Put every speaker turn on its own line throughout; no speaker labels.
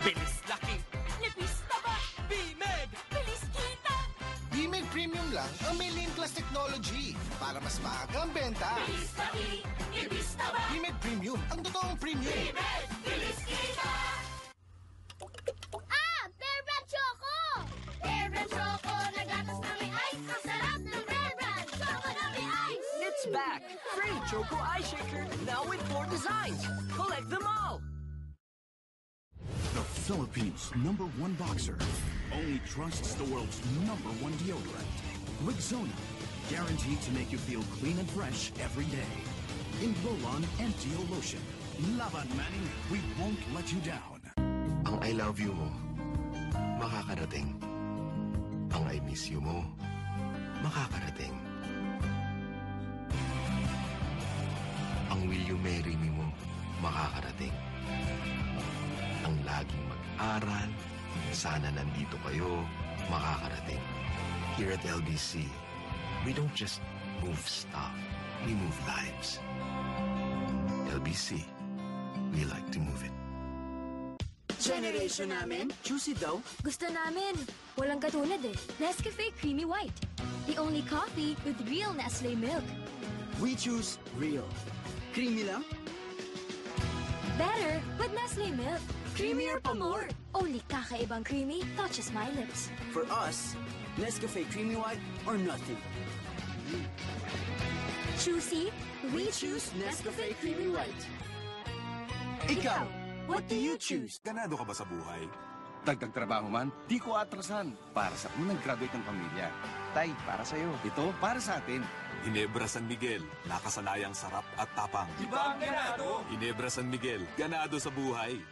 Bilis laki.
Nipis taba.
Bimeg.
Bilis kita.
Bimig Premium lang ang may Lean Plus technology para mas maaga ang benta.
Bilis laki. Nipis taba.
Bimig Premium, ang totoong premium.
Bilis kita.
Bear Brand Choco! Bear Brand Choco, nagatas na may ice. Ang sarap ng Bear Brand Choco na may ice.
It's back. Free Choco Ice Shaker. Now with 4 designs. Collect them all.
The Philippines' #1 boxer only trusts the world's #1 deodorant. Rexona, guaranteed to make you feel clean and fresh every day. In roll-on and Deo lotion. Laban Manning, we won't let you down.
Ang I love you mo, makakarating. Ang I miss you mo, makakarating. Ang will you marry me mo, makakarating. Ang laging mag-aral, sana nandito kayo, makakarating. Here at LBC, we don't just move stuff, we move lives. LBC, we like to move it.
Generation namin, juicy daw.
Gusto namin. Walang katulad eh. Nescafe Creamy White. The only coffee with real Nestle milk.
We choose real. Creamy lang?
Better with Nestle milk.
Creamier pa more.
Only kakaibang creamy touches my lips.
For us, Nescafe Creamy White or nothing.
Choosy, we choose Nescafe Creamy White.
Ikaw, what do you choose?
Ganado ka ba sa buhay?
Dagdag trabaho man, di ko atrasan. Para sa unang graduate ng pamilya. Tay, para sa'yo. Ito, para sa atin.
Ginebra San Miguel, nakasanayang sarap at tapang.
Iba ang ganado!
Ginebra San Miguel, ganado sa buhay.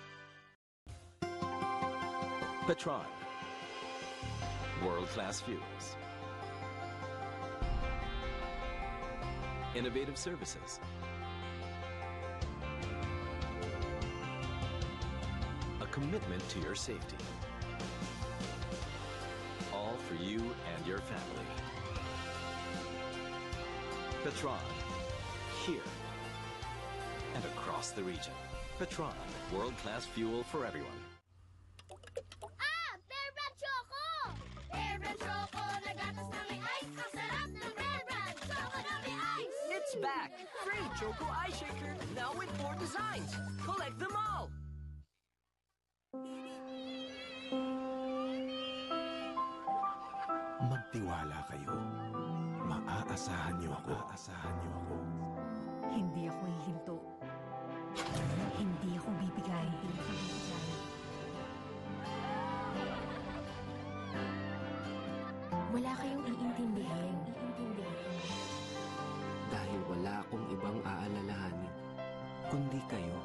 Petron. World-class fuels. Innovative services. A commitment to your safety. All for you and your family. Petron. Here and across the region. Petron. World-class fuel for everyone.
Bear Brand Choco! Bear Brand Choco, nagatas na may ice. Ang sarap ng Bear Brand Choco na may ice.
It's back. Free Choco Ice Shaker. Now with 4 designs. Collect them all.
Magtiwala kayo. Maaasahan niyo ako.
Hindi ako hihinto. Hindi ako bibigay.
Wala kayong iintindihan.
Dahil wala akong ibang aalalahanin, kundi kayo.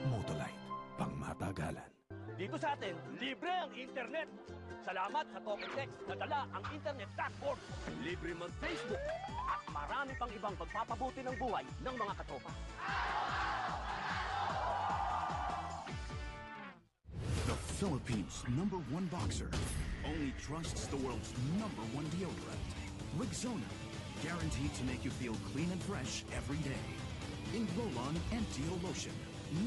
Motolite, pangmatagalan.
Dito sa atin, libre ang internet. Salamat sa Tokentex na dala ang internet dashboard. Libre mag-Facebook at marami pang ibang pagpapabuti ng buhay ng mga katropa.
The Philippines' #1 boxer only trusts the world's #1 deodorant. Rexona, guaranteed to make you feel clean and fresh every day. In roll-on and Deo lotion.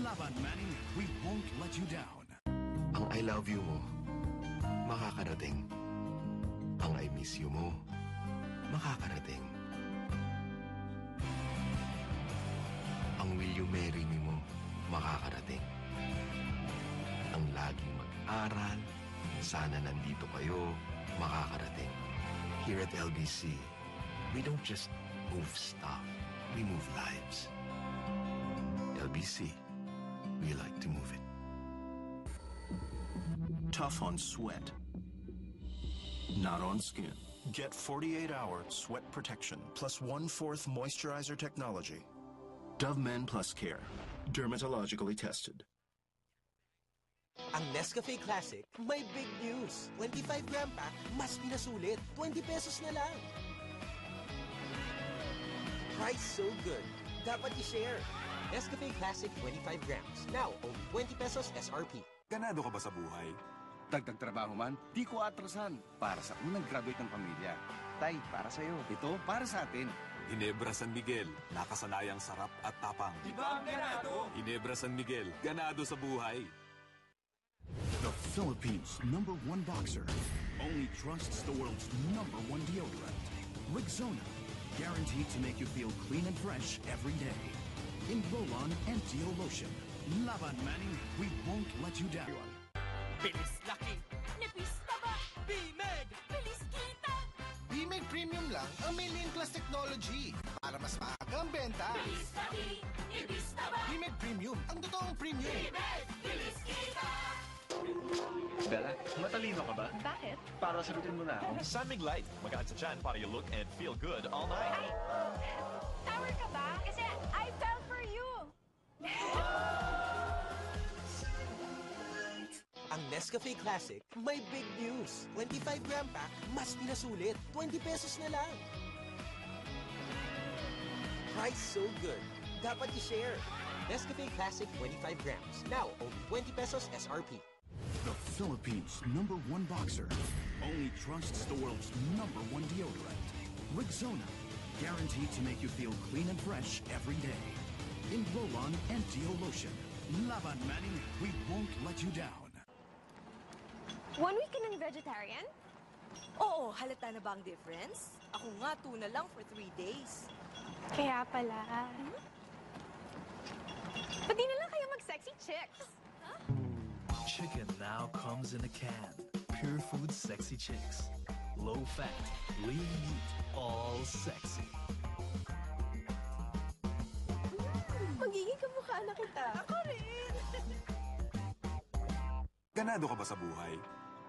Laban Manning, we won't let you down.
Ang I love you mo, makakarating. Ang I miss you mo, makakarating. Ang will you marry me mo, makakarating. Ang laging mag-aral, sana nandito kayo, makakarating. Here at LBC, we don't just move stuff, we move lives. LBC, we like to move it.
Tough on sweat, not on skin. Get 48-hour sweat protection plus 1/4 moisturizer technology. Dove Men Plus Care, dermatologically tested.
Ang Nescafe Classic, may big news. 25-gram pack, mas pinasulit. 20 pesos na lang. Price so good. Dapat i-share. Nescafe Classic 25 grams. Now, only 20 pesos SRP.
Ganado ka ba sa buhay?
Dagdag trabaho man, di ko atrasan. Para sa unang graduate ng pamilya. Tay, para sa'yo. Ito, para sa atin.
Ginebra San Miguel, nakasanayang sarap at tapang.
Iba ang ganado!
Ginebra San Miguel, ganado sa buhay.
Philippines' #1 boxer only trusts the world's #1 deodorant. Rexona, guaranteed to make you feel clean and fresh every day. In roll-on and deo lotion. Laban Manning, we won't let you down.
Bilis laki!
Nipis taba!
Bimeg!
Bilis kita!
Bimeg Premium lang ang may Lean Plus technology para mas maaga ang benta.
Bilis laki! Nipis taba!
Bimeg Premium, ang totoong premium.
Bimeg! Bilis kita!
Bella, matalino ka ba?
Bakit?
Para sagutin mo na ako.
Sunmig Light. Magaan sa tiyan para you look and feel good all night.
Sour ka ba? Kasi I fell for you!
Ang Nescafe Classic, may big news. 25-gram pack, mas pinasulit. 20 pesos na lang. Price so good. Dapat i-share. Nescafe Classic 25 grams. Now, only 20 pesos SRP.
The Philippines' #1 boxer only trusts the world's #1 deodorant. Rexona, guaranteed to make you feel clean and fresh every day. In roll-on and deo lotion. Laban Manning, we won't let you down.
1 week ka ng vegetarian?
Oo, halata na ba ang difference? Ako nga, tuna lang for 3 days.
Kaya pala. Ba't di na lang kayo mag-sexy chicks?
Chicken now comes in a can. Pure Food Sexy Chicks. Low fat, lean meat, all sexy.
Magiging kamukha na kita. Ako rin!
Ganado ka ba sa buhay?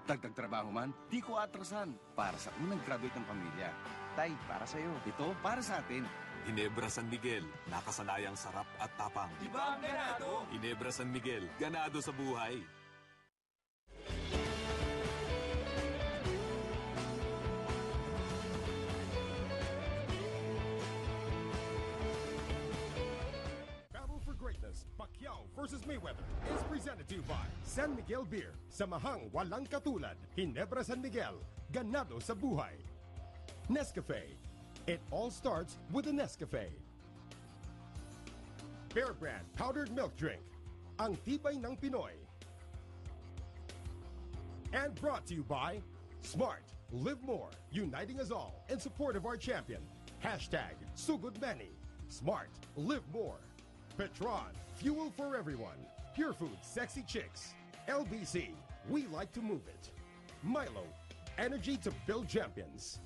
Dagdag trabaho man, di ko atrasan. Para sa unang graduate ng pamilya. Tay, para sa'yo. Ito, para sa atin.
Ginebra San Miguel, nakasanayang sarap at tapang.
Diba ang ganado?
Ginebra San Miguel, ganado sa buhay.
Battle for Greatness, Pacquiao versus Mayweather is presented to you by San Miguel Beer. Samahang walang katulad. Ginebra San Miguel, ganado sa buhay. Nescafe. It all starts with a Nescafe. Bear Brand Powdered Milk Drink. Ang tibay ng Pinoy. And brought to you by Smart. Live more. Uniting us all in support of our champion. Hashtag Sugod Many. Smart. Live more. Petron. Fuel for everyone. Pure Food Sexy Chicks. LBC. We like to move it. Milo. Energy to build champions.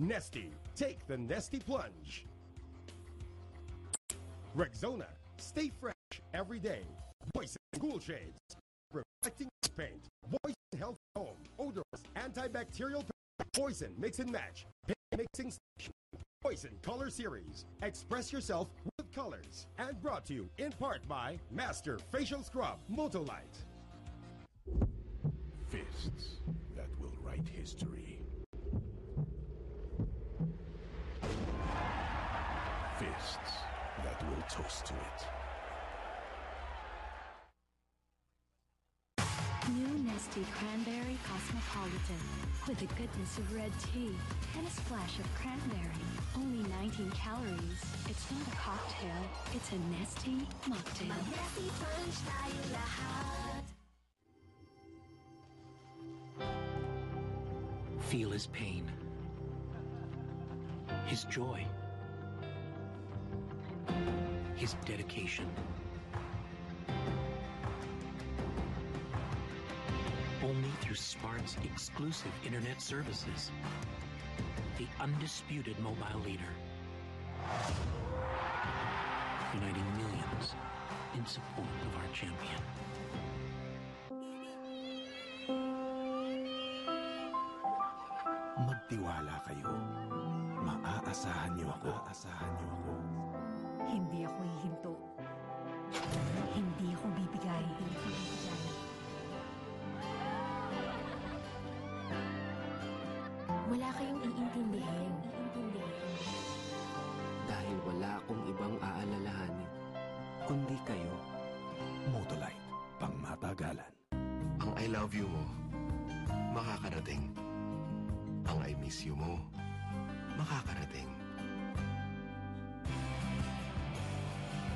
Nesty. Take the Nesty plunge. Rexona. Stay fresh every day. Voice and Cool Shades. Reflecting paint. Voice and Health Home. Odorless. Antibacterial paint. Poison Mix and Match. Paint Mixing Station. Poison Color Series. Express yourself with colors. And brought to you in part by Master Facial Scrub. Motolite.
Fists that will write history. Fists that will toast to it.
New Nesty Cranberry Cosmopolitan. With the goodness of red tea and a splash of cranberry. Only 19 calories. It's not a cocktail. It's a Nesty mocktail.
Nesty plunge tayo lahat.
Feel his pain, his joy, his dedication. Only through Spark's exclusive internet services, the undisputed mobile leader, uniting millions in support of our champion.
Magtiwala kayo. Maaasahan niyo ako.
Hindi ako hihinto. Hindi ako bibigay. Wala kayong iintindihin.
Dahil wala akong ibang aalalahanin, kundi kayo.
Motolite, pangmatagalan.
Ang I love you mo, makakarating. Ang I miss you mo, makakarating.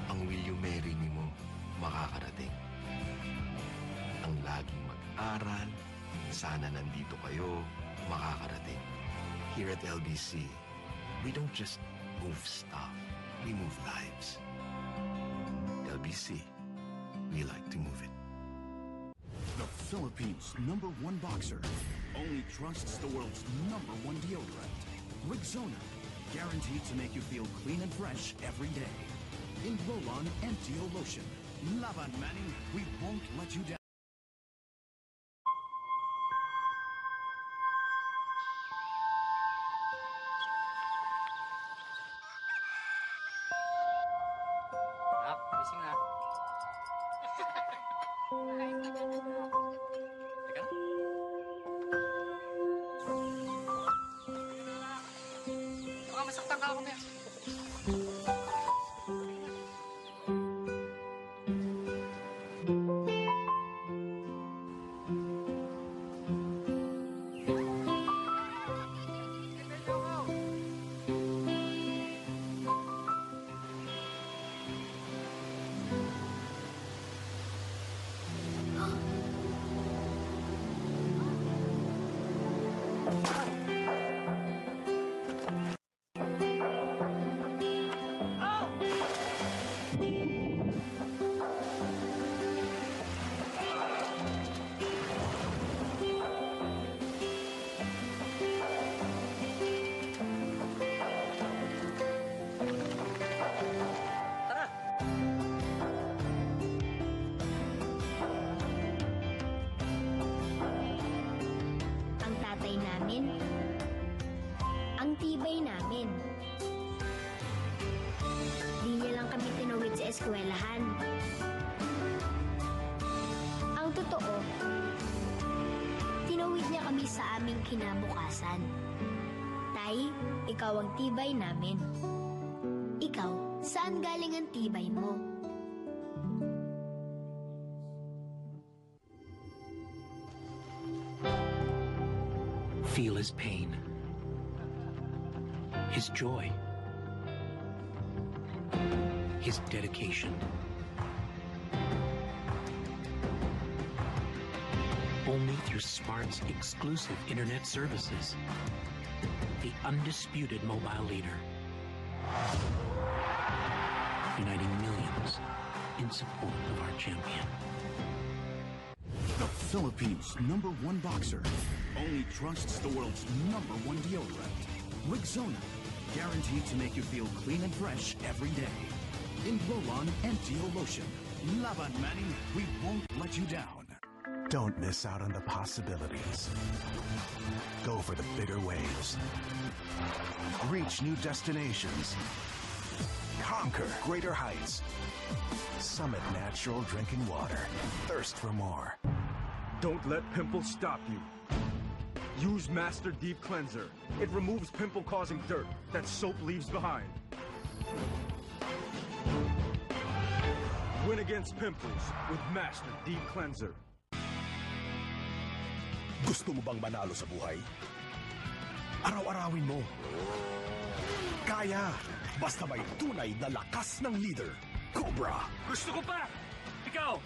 Ang will you marry me mo, makakarating. ang laging mag-aral, sana nandito kayo, makakarating. Here at LBC, we don't just move stuff, we move lives. LBC, we like to move it.
The Philippines' #1 boxer only trusts the world's #1 deodorant. Rexona, guaranteed to make you feel clean and fresh every day. In roll-on and deo lotion. Laban Manning, we won't let you down.
Nak, gising na. Teka. Baka masaktan ka ako na.
Ang tibay namin. Di niya lang kami tinawid sa eskwelahan. Ang totoo, tinawid niya kami sa aming kinabukasan. Tay, ikaw ang tibay namin. Ikaw, saan galing ang tibay mo?
Feel his pain, his joy, his dedication. Only through Smart's exclusive internet services, the undisputed mobile leader, uniting millions in support of our champion.
The Philippines' #1 boxer only trusts the world's #1 deodorant. Rexona, guaranteed to make you feel clean and fresh every day. In roll-on and deo lotion. Laban Manning, we won't let you down.
Don't miss out on the possibilities. Go for the bigger waves. Reach new destinations. Conquer greater heights. Summit natural drinking water. Thirst for more.
Don't let pimples stop you. Use Master Deep Cleanser. It removes pimple-causing dirt that soap leaves behind. Win against pimples with Master Deep Cleanser.
Gusto mo bang manalo sa buhay? Araw-arawin mo. Kaya, basta may tunay na lakas ng leader. Cobra!
Gusto ko pa! Ikaw!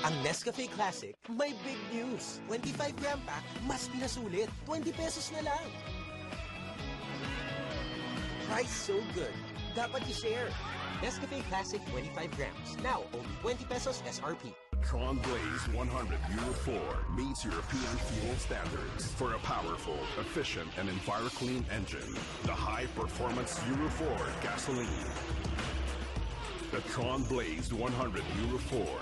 Ang Nescafe Classic, may big news. 25-gram pack, mas pinasulit. 20 pesos na lang. Price so good. Dapat i-share. Nescafe Classic 25 grams. Now, only 20 pesos SRP.
Tron Blaze 100 Euro 4 meets European fuel standards for a powerful, efficient, and EnviroClean engine. The high-performance Euro 4 gasoline. The Tron Blaze 100 Euro 4.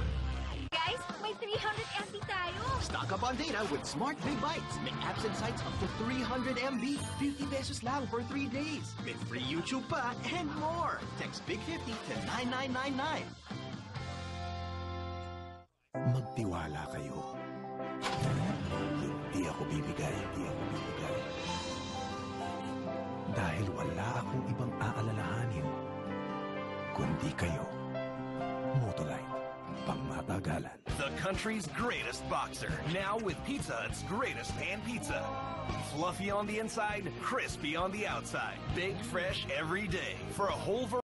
Guys, may 300 MB tayo!
Stock up on data with Smart Big Bites. May apps and sites up to 300 MB. 50 pesos lang for 3 days. With free YouTube pa and more. Text Big 50 to 9999.
Magtiwala kayo. Hindi ako bibigay. Dahil wala akong ibang aalalahanin, kundi kayo. Motolite, pangmatagalan.
The country's greatest boxer, now with Pizza Hut's greatest pan pizza. Fluffy on the inside, crispy on the outside. Big, fresh every day for a whole variety.